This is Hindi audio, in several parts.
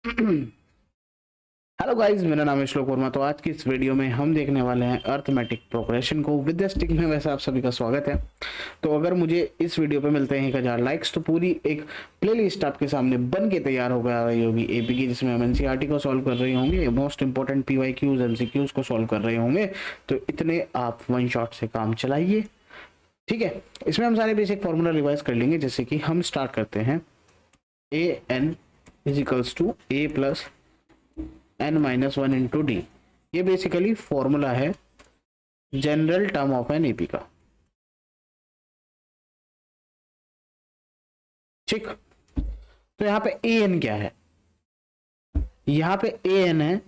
हेलो गाइस, मेरा नाम है श्लोक वर्मा। तो आज की इस वीडियो में हम देखने वाले हैं अर्थमेटिक प्रोग्रेशन को विद स्टिक में। वैसे आप सभी का स्वागत है। तो अगर मुझे इस वीडियो पे मिलते हैं 1000 लाइक्स तो पूरी एक प्लेलिस्ट आपके सामने बन के तैयार हो गया रही होगी एपी की, जिसमें हम एनसीईआरटी को सॉल्व कर रहे होंगे, मोस्ट इंपॉर्टेंट पीवाईक्यूज एमसीक्यूज को सॉल्व कर रहे होंगे। तो इतने आप वन शॉट से काम चलाइए, ठीक है। इसमें हम सारे बेसिक फॉर्मूला रिवाइज कर लेंगे। जैसे कि हम स्टार्ट करते हैं A N is equals to A plus n minus one into D. ये बेसिकली फॉर्मूला है general term of an AP का, ठीक। तो यहाँ पे ए एन क्या है, यहाँ पे ए एन है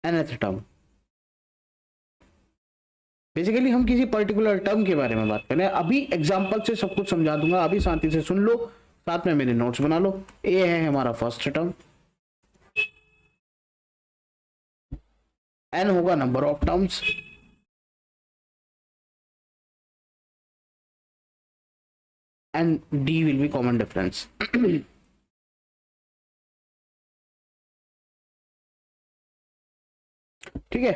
nth टर्म। बेसिकली हम किसी पर्टिकुलर टर्म के बारे में बात कर रहे हैं। अभी एग्जांपल से सब कुछ समझा दूंगा, अभी शांति से सुन लो, साथ में मेरे नोट्स बना लो। ए है हमारा फर्स्ट टर्म, n होगा number of terms, and d will be common difference. ठीक है,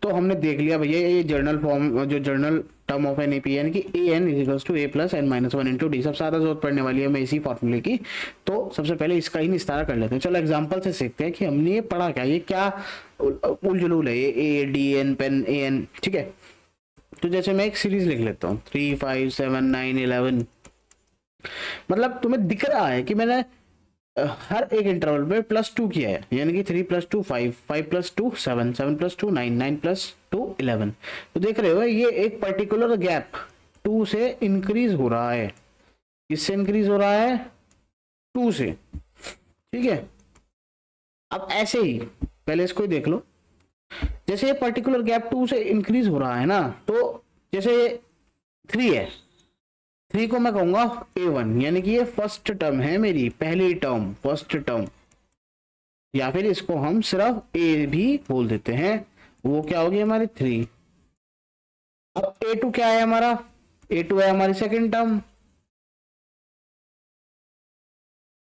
तो हमने देख लिया भैया ये जर्नल फॉर्म, जो general term of an AP यानी कि A N is to A plus N minus one into D. सबसे ज्यादा जरूरत पड़ने वाली है हमें इसी फॉर्मूले की। तो सबसे पहले इसका ही निस्तारा कर लेते हैं। चलो एग्जांपल से सीखते हैं कि हमने ये पढ़ा क्या, ये क्या उलझुल है ये ए डी एन पेन ए एन, ठीक है। तो जैसे मैं एक सीरीज लिख लेता हूँ 3 5 7 9 11। मतलब तुम्हें दिख रहा है कि मैंने हर एक इंटरवल में +2 किया है, यानी कि 3 + 2 5, 5 + 2 7, 7 + 2 9, 9 + 2 11। तो देख रहे हो ये एक पर्टिकुलर गैप 2 से इंक्रीज हो रहा है। किससे इंक्रीज हो रहा है? 2 से, ठीक है। अब ऐसे ही पहले इसको ही देख लो। जैसे ये पर्टिकुलर गैप 2 से इंक्रीज हो रहा है ना, तो जैसे 3 है, 3 को मैं कहूंगा A1, यानी कि ये फर्स्ट टर्म है मेरी, पहली टर्म, फर्स्ट टर्म। या फिर इसको हम सिर्फ A भी बोल देते हैं, वो क्या होगी हमारी 3। अब A2 क्या है हमारा? A2 है हमारी सेकंड टर्म,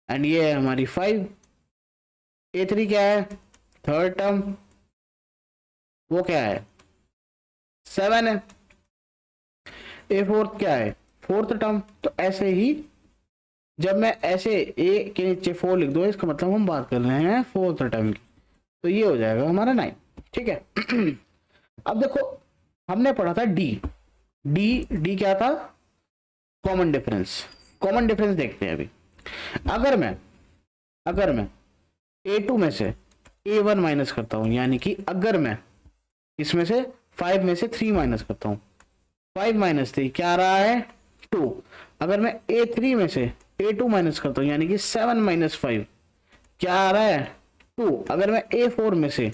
एंड ये है हमारी 5। A3 क्या है? थर्ड टर्म, वो क्या है? 7 है। A4 क्या है? Fourth term. तो ऐसे ही जब मैं ऐसे ए के नीचे 4 लिख दो, इसका मतलब हम बात कर रहे हैं फोर्थ टर्म की। तो ये हो जाएगा हमारा 9, ठीक है। अब देखो हमने पढ़ा था डी। डी क्या था? Common difference. कॉमन डिफरेंस देखते हैं अभी। अगर मैं A2 में से A1 माइनस करता हूं, यानी कि अगर मैं इसमें से 5 में से 3 माइनस करता हूं, 5 - 3 क्या आ रहा है? 2। अगर मैं A3 में से A2 माइनस करता हूं, यानी कि 7 - 5 क्या आ रहा है? 2। अगर मैं A4 में से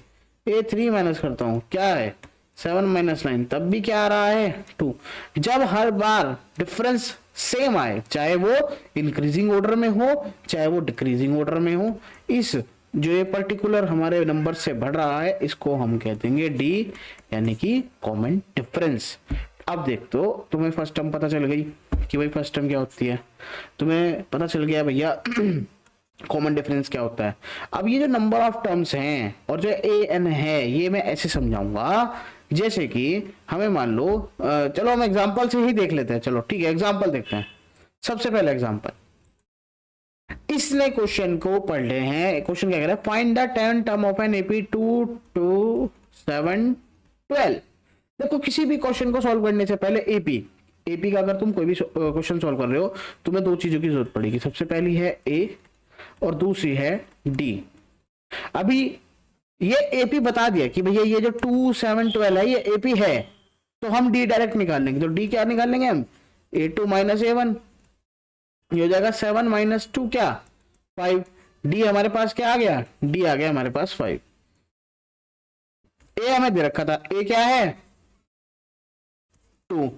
A3 माइनस करता हूं, क्या है? 7 - 9, तब भी क्या आ रहा है? 2। जब हर बार डिफरेंस सेम आए, चाहे वो इंक्रीजिंग ऑर्डर में हो चाहे वो डिक्रीजिंग ऑर्डर में हो, इस जो ये पर्टिकुलर हमारे नंबर से बढ़ रहा है, इसको हम कह देंगे डी, यानी कि कॉमन डिफरेंस। अब देख, तो तुम्हें फर्स्ट टर्म पता चल गई कि भाई फर्स्ट टर्म क्या होती है, तुम्हें पता चल गया भैया कॉमन डिफरेंस क्या होता है। अब ये जो नंबर ऑफ टर्म्स हैं और जो ए एन है, ये मैं ऐसे समझाऊंगा जैसे कि हमें मान लो, चलो हम एग्जांपल से ही देख लेते हैं। चलो ठीक है, एग्जांपल देखते हैं। सबसे पहले एग्जांपल, इसने क्वेश्चन को पढ़ ले हैं। क्वेश्चन क्या कह रहा है? Find the 10 term of an AP 2 2 7 12। देखो किसी भी क्वेश्चन को सॉल्व करने से पहले एपी का अगर तुम कोई भी क्वेश्चन सॉल्व कर रहे हो, तुम्हें दो चीजों की जरूरत पड़ेगी। सबसे पहली है ए और दूसरी है डी। अभी ये एपी बता दिया कि भैया ये जो 2 7 12 है ये एपी है, तो हम डी डायरेक्ट निकाल लेंगे। तो डी क्या निकाल लेंगे हम? A2 - A1, ये हो जाएगा 7 - 2 क्या? 5। डी हमारे पास क्या आ गया? डी आ गया हमारे पास 5। ए हमें दे रखा था, ए क्या है? 2।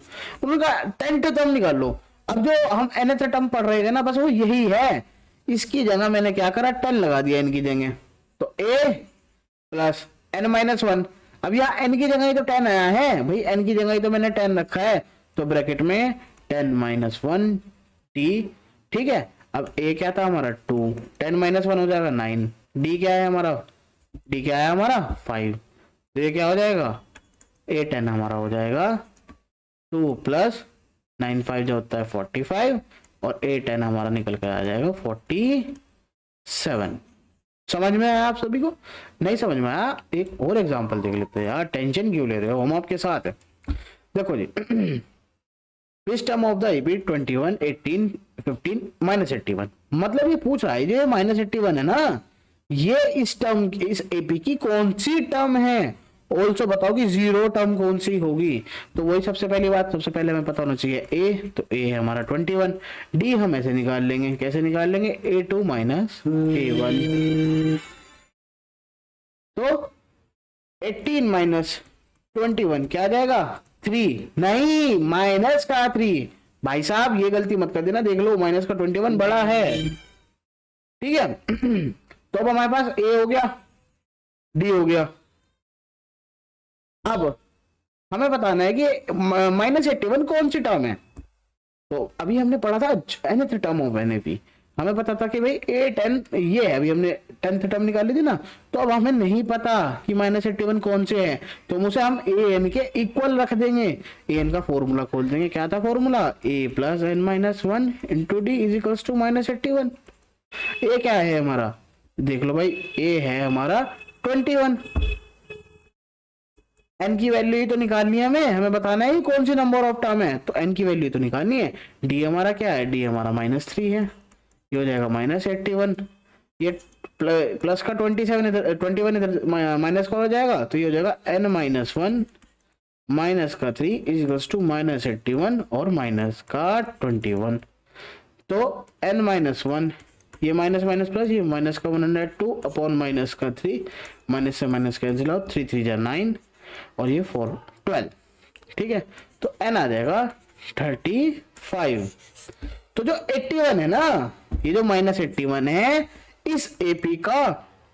उनका 10 टर्म निकाल लो। अब जो हम nth टर्म पढ़ रहे थे ना, बस वो यही है। इसकी जगह मैंने क्या करा? 10 लगा दिया n की जगह। तो a प्लस n - 1। अब यहाँ n की जगह ही तो 10 आया है भाई, n की जगह ही तो मैंने 10 रखा है, तो ब्रैकेट में 10 - 1 t, ठीक है। अब ए क्या था हमारा 2, 10 माइनस 1 हो जाएगा 9, डी क्या है हमारा, डी क्या है हमारा 5, तो ये क्या हो जाएगा, ए 10 हमारा हो जाएगा 2 प्लस 9 5 जो होता है 45, और ए 10 हमारा निकल कर आ जाएगा 47। समझ में आया आप सभी को? नहीं समझ में आया, एक और एग्जांपल देख लेते हैं यार, टेंशन क्यों ले रहे हो, हम आपके साथ है। देखो जी, which term of the AP 21 18 15 minus 81, मतलब ये पूछ रहा है जो माइनस 81 है ना, ये इस टर्म, इस एपी की कौन सी टर्म है, ऑल्सो बताओ कि जीरो टर्म कौन सी होगी। तो वही सबसे पहली बात, सबसे पहले हमें पता होना चाहिए ए, तो ए है हमारा 21, डी हम ऐसे निकाल लेंगे, कैसे निकाल लेंगे, A2 माइनस A1, तो 18 माइनस 21 क्या आ जाएगा 3, नहीं माइनस का 3, भाई साहब ये गलती मत कर देना, देख लो माइनस का 21 बड़ा है, ठीक है। तो अब हमारे पास ए हो गया, डी हो गया, अब हमें बताना है कि माइनस 81 कौन सी टर्म है। तो अभी हमने पढ़ा था nth टर्म ऑफ एनएपी, हमें पता था कि भाई A10 ये है, अभी हमने 10th टर्म निकाली थी ना, तो अब हमें नहीं पता कि माइनस 81 कौन से है, तो उसे हम an के इक्वल रख देंगे। an का फॉर्मूला खोल देंगे, क्या था formula, a plus n minus 1 into d is equals to minus 81। A क्या है हमारा, देख लो भाई, ए है हमारा 21, एन की वैल्यू ही तो निकालनी है हमें बताना है कौन सी नंबर ऑफ टर्म है, तो एन की वैल्यू तो निकालनी है। डी हमारा क्या है, डी हमारा -3 है, ये हो जाएगा -81, ये प्लस का 21 इधर माइनस का हो जाएगा, तो ये हो जाएगा n-1 माइनस का 3 इज इक्वल्स टू -81 और माइनस का 21, तो n-1, ये माइनस माइनस प्लस, ये माइनस का 102 अपॉन माइनस का 3, माइनस से माइनस कैंसिल आउट, 3 3 जा 9 और ये 4 12, ठीक है। तो n आ जाएगा 35। तो जो 81 है ना, ये जो -81 है, इस एपी का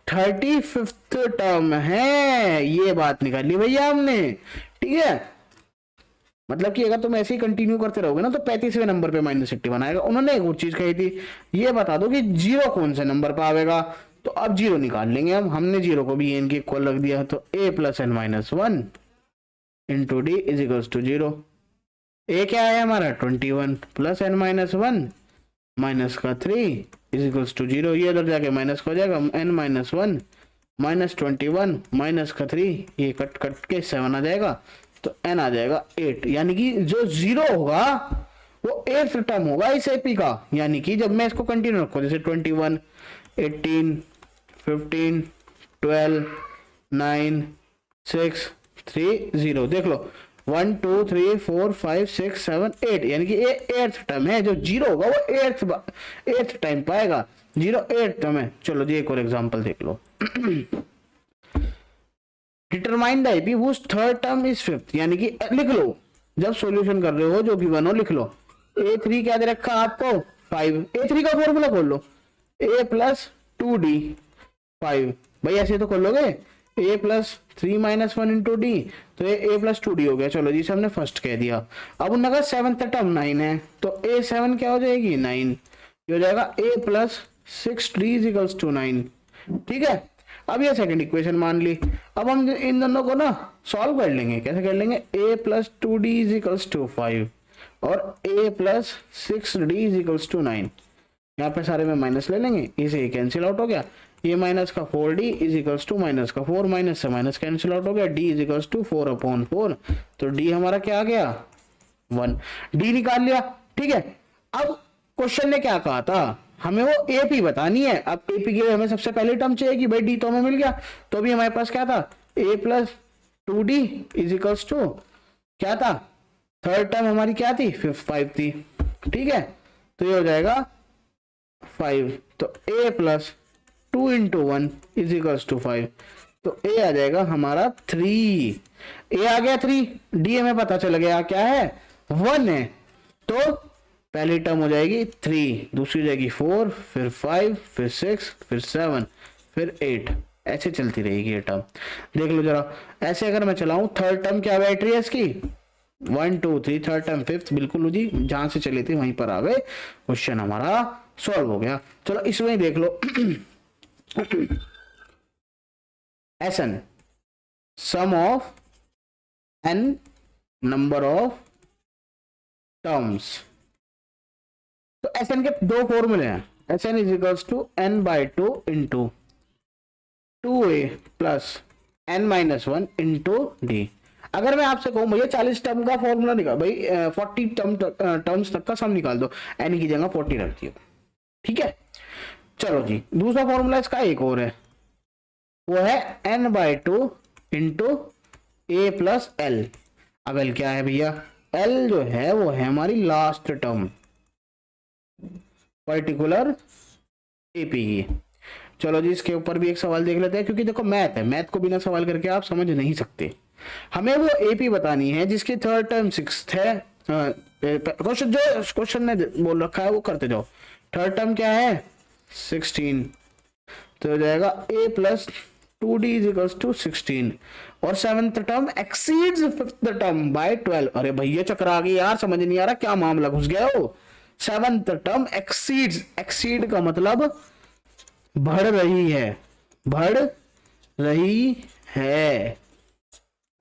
35th टर्म है, ये बात निकाली भैया हमने, ठीक है। मतलब कि अगर तुम ऐसे ही कंटिन्यू करते रहोगे ना, तो 35वें नंबर पे -81 आएगा। उन्होंने एक और चीज कही थी, ये बता दो कि जीरो कौन से नंबर पे आएगा, तो अब जीरो निकाल लेंगे हम, हमने जीरो को भी एन के इक्वल रख दिया, तो a plus n-1 into d is equals to 0। A क्या है हमारा 21 प्लस n-1 माइनस का 3 इज इक्वल्स टू 0, ये इधर जाके माइनस हो जाएगा, n-1 माइनस 21 माइनस का 3, ये कट कट के 7 आ जाएगा, तो n आ जाएगा 8, यानी कि जो जीरो होगा वो 8th टर्म होगा इस एपी का। यानी कि जब मैं इसको कंटिन्यू रखूं, जैसे 21 18 15 12 9 6 3 0, देख लो 1 2 3 4 5 6 7 8, यानी कि ये 8th टर्म है, जो जीरो होगा वो 8th टाइम पाएगा, 0 8th टर्म है। चलो जी एक और एग्जांपल देख लो। Determine the AP which third term is 5th, यानी कि लिख लो, जब सॉल्यूशन कर रहे हो जो गिवन हो लिख लो। a3 क्या दे रखा आपको 5, a3 का फॉर्मूला खोल लो, a प्लस 2d 5, भाई ऐसे तो खोल लोगे, a plus 3 minus 1 into D, तो ये a प्लस 2d हो गया। चलो जी हमने फर्स्ट कह दिया। अब उन्होंने कहा 7th टर्म 9 है, तो a7 क्या हो जाएगी 9, ये हो जाएगा a plus 6d is equals to 9, ठीक है। अब ये सेकंड इक्वेशन मान ली, अब हम इन दोनों को ना सॉल्व कर लेंगे, कैसे कर लेंगे, a plus 2d is equals to 5 और a plus 6d is equals to 9, यहाँ पे सारे में माइनस ले लेंगे, इसे कैंसिल आउट हो गया, ये माइनस का 4d is equals to minus का 4, माइनस से माइनस कैंसिल आउट हो गया, d is equals to 4 upon 4, तो d हमारा क्या आ गया 1, d निकाल लिया, ठीक है। अब क्वेश्चन ने क्या कहा था, हमें वो एपी बतानी है। अब एपी के लिए हमें सबसे पहले टर्म चाहिए कि भाई डी तो हमें मिल गया, तो अभी हमारे पास क्या था, a plus 2d is equals to क्या था, थर्ड टर्म हमारी क्या थी 5 थी, ठीक है। तो ये हो जाएगा 5, तो a plus 2 into 1 is equals to 5, तो a आ जाएगा हमारा 3, a आ गया 3, d हमें पता चल गया क्या है 1 है, तो पहली टर्म हो जाएगी 3, दूसरी हो जाएगी 4, फिर 5, फिर 6, फिर 7, फिर 8, ऐसे चलती रहेगी ये टर्म। देख लो जरा, ऐसे अगर मैं चलाऊं, थर्ड टर्म क्या बैटरी है इसकी 1 2 3, थर्ड टर्म 5th, बिल्कुल जी जहां से चले थे वहीं पर आ गए। क्वेश्चन हमारा सॉल्व हो गया। चलो इसमें ही देख लो S n sum of n number of terms. तो एसएन के दो फॉर्मूले हैं, S n is equals to n by two into 2a plus N minus one into d. अगर मैं आपसे कहूं भैया 40 टर्म का फॉर्मूला निकाल, भाई 40 टर्म्स तक का सम निकाल दो, एन की जगह 40 रख दियो, ठीक है। चलो जी, दूसरा फॉर्मूला इसका एक और है, वो है n by two into a plus l. अब एल क्या है भैया, एल जो है वो है हमारी लास्ट टर्म पर्टिकुलर एपी की। चलो जी, इसके ऊपर भी एक सवाल देख लेते हैं, क्योंकि देखो मैथ है, मैथ को बिना सवाल करके आप समझ नहीं सकते। हमें वो एपी बतानी है जिसकी थर्ड टर्म सिक्स्थ है। क्वेश्चन जो क्वेश्चन ने बोल रखा है वो करते जाओ। थर्ड टर्म क्या है 16, तो हो जाएगा a plus 2d is equals to 16 और seventh term exceeds fifth term by 12। अरे भैया चक्कर आ गई यार, समझ नहीं आ रहा क्या मामला, घुस गया हो। सेवंथ टर्म एक्सीड्स, एक्सीड का मतलब बढ़ रही है, बढ़ रही है,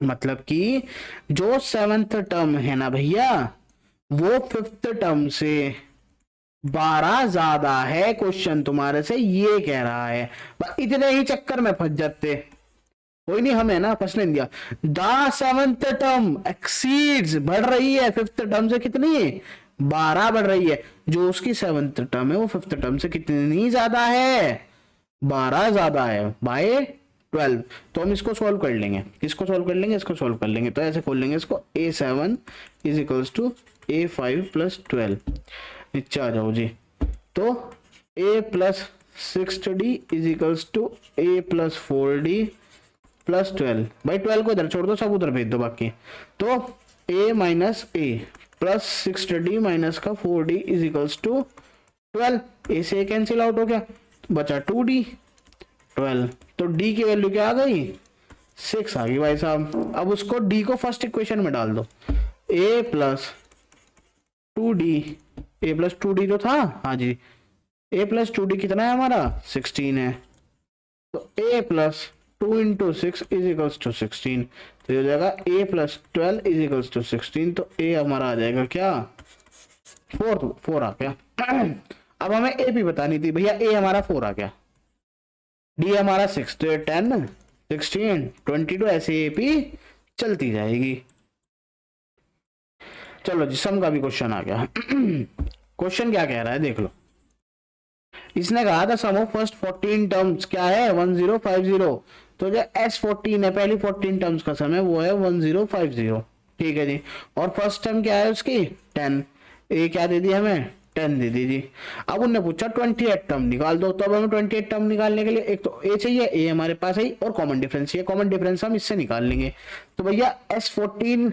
मतलब कि जो सेवंथ टर्म है ना भैया वो फिफ्थ टर्म से 12 ज्यादा है। क्वेश्चन तुम्हारे से ये कह रहा है, इतने ही चक्कर में फंस जाते। कोई नहीं, हमें ना फंसने दिया। द सेवंथ टर्म एक्सीड्स, बढ़ रही है फिफ्थ टर्म से कितनी, 12 बढ़ रही है। जो उसकी सेवंथ टर्म है वो फिफ्थ टर्म से कितनी ज्यादा है, 12 ज्यादा है बाय 12। तो हम इसको सॉल्व कर लेंगे, किसको सॉल्व कर लेंगे, इसको सॉल्व कर लेंगे। तो ऐसे खोल लेंगे इसको, a7 is equals to a5 plus 12। नीचे आ जाओ जी, तो a plus 6d is equals to a plus 4d plus 12। भाई 12 को इधर छोड़ दो, सब उधर भेज दो बाकी। तो a minus a plus 6d minus का 4d is equals to 12। a से कैंसिल आउट हो गया, बचा 2d 12। तो d की वैल्यू क्या आ गई, 6 आ गई भाई साहब। अब उसको d को फर्स्ट इक्वेशन में डाल दो, a plus 2d, a plus 2d तो था, हाँ जी, a प्लस 2d कितना है हमारा 16 है। तो a plus 2 into 6 is equals to 16। तो ये हो जाएगा a plus 12 is equals to 16। तो a हमारा आ जाएगा क्या 4 आ गया। अब हमें a भी बतानी थी भैया, a हमारा 4 आ गया, d हमारा 6, तो ये 10 16 22 ऐसे AP चलती जाएगी। चलो जी, सम का भी क्वेश्चन आ गया। क्वेश्चन क्या कह रहा है देख लो, इसने कहा था सम ऑफ फर्स्ट 14 टर्म्स क्या है 1050। तो जो S14 है, पहली 14 टर्म्स का सम है वो है 1050, ठीक है जी। और फर्स्ट टर्म क्या है उसकी 10, ए क्या दे दी हमें 10 दे दी जी। अब उन्होंने पूछा 28 टर्म निकाल दो। तो अब हमें 28 टर्म निकालने के लिए एक तो ए चाहिए, ए हमारे पास है, और कॉमन डिफरेंस चाहिए, कॉमन डिफरेंस हम इससे निकाल लेंगे। तो भैया S14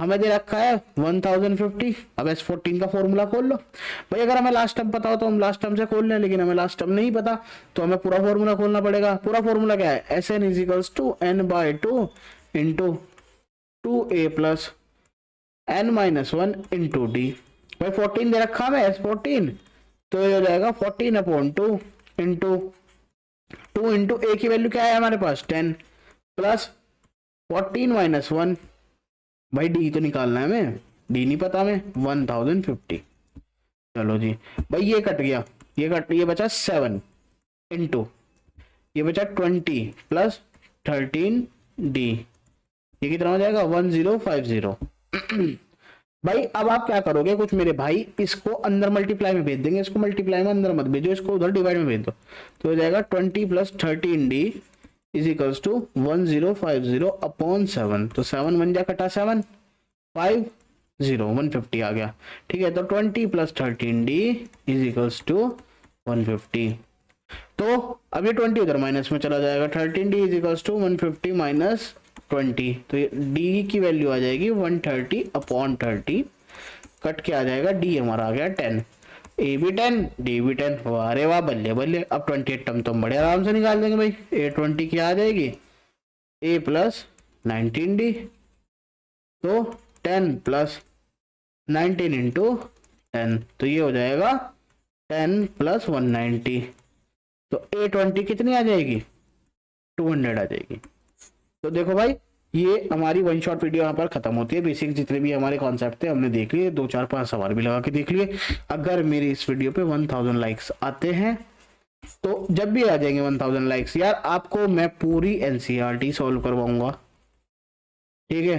हमें दे रखा है 1050। अब S14 का फॉर्मूला खोल लो भाई, अगर हमें लास्ट टर्म पता हो तो हम लास्ट टर्म से खोल लें, लेकिन हमें लास्ट टर्म नहीं पता तो हमें पूरा फॉर्मूला खोलना पड़ेगा। पूरा फॉर्मूला क्या है, Sn is equals to n by 2 into 2a plus n minus 1 into d. भाई 14 दे रखा हमें S14, तो ये हो जाएगा 14 अपॉन 2 इंटू 2 इंटू a की वैल्यू क्या है हमारे पास 10 प्लस 14 माइनस 1। भाई डी तो निकालना है हमें, डी नहीं पता हमें, 1050। चलो जी भाई, ये कट गया, ये बचा 7 इंटू ये बचा 20 प्लस 13 डी, ये कितना हो जाएगा 1050। भाई अब आप क्या करोगे कुछ मेरे भाई, इसको अंदर मल्टीप्लाई में भेज देंगे, इसको मल्टीप्लाई में अंदर मत भेजो, इसको उधर डिवाइड में भेज दो। तो हो जाएगा 20 plus 13 d is equals to 1050 upon 7। तो 7 1 जा कटा 7 5 0 150 आ गया, ठीक है। तो 20 plus 13 d is equals to 150। तो अब ये 20 उधर माइनस में चला जाएगा, 13 d is equals to 150 minus 20। तो ये डी की वैल्यू आ जाएगी 130 अपॉन 30, कट के आ जाएगा डी हमारा आ गया 10, ए भी 10 डी भी 10। अरे वाह बल्ले बल्ले। अब 28 टर्म तो हम बड़े आराम से निकाल देंगे भाई। A20 क्या आ जाएगी, a प्लस 19d, तो 10 प्लस 19 इंटू 10, तो ये हो जाएगा 10 + 190, तो 820 कितनी आ जाएगी, 200 आ जाएगी। तो देखो भाई, ये हमारी वन शॉट वीडियो यहाँ पर खत्म होती है। बेसिक जितने भी हमारे कॉन्सेप्ट थे हमने देख लिए, 2 4 5 सवाल भी लगा के देख लिए। अगर मेरी इस वीडियो पे 1000 लाइक्स आते हैं, तो जब भी आ जाएंगे 1000 लाइक्स यार, आपको मैं पूरी एनसीईआरटी सॉल्व करवाऊंगा, ठीक है।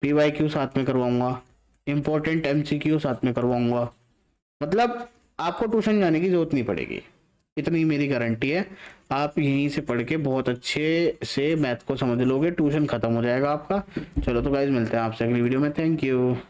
पीवाईक्यू साथ में करवाऊंगा, इंपॉर्टेंट एमसीक्यू साथ में करवाऊंगा, मतलब आपको ट्यूशन जाने की जरूरत नहीं पड़ेगी, इतनी मेरी गारंटी है। आप यहीं से पढ़ के बहुत अच्छे से मैथ को समझ लोगे, ट्यूशन खत्म हो जाएगा आपका। चलो तो गाइज, मिलते हैं आपसे अगली वीडियो में। Thank you.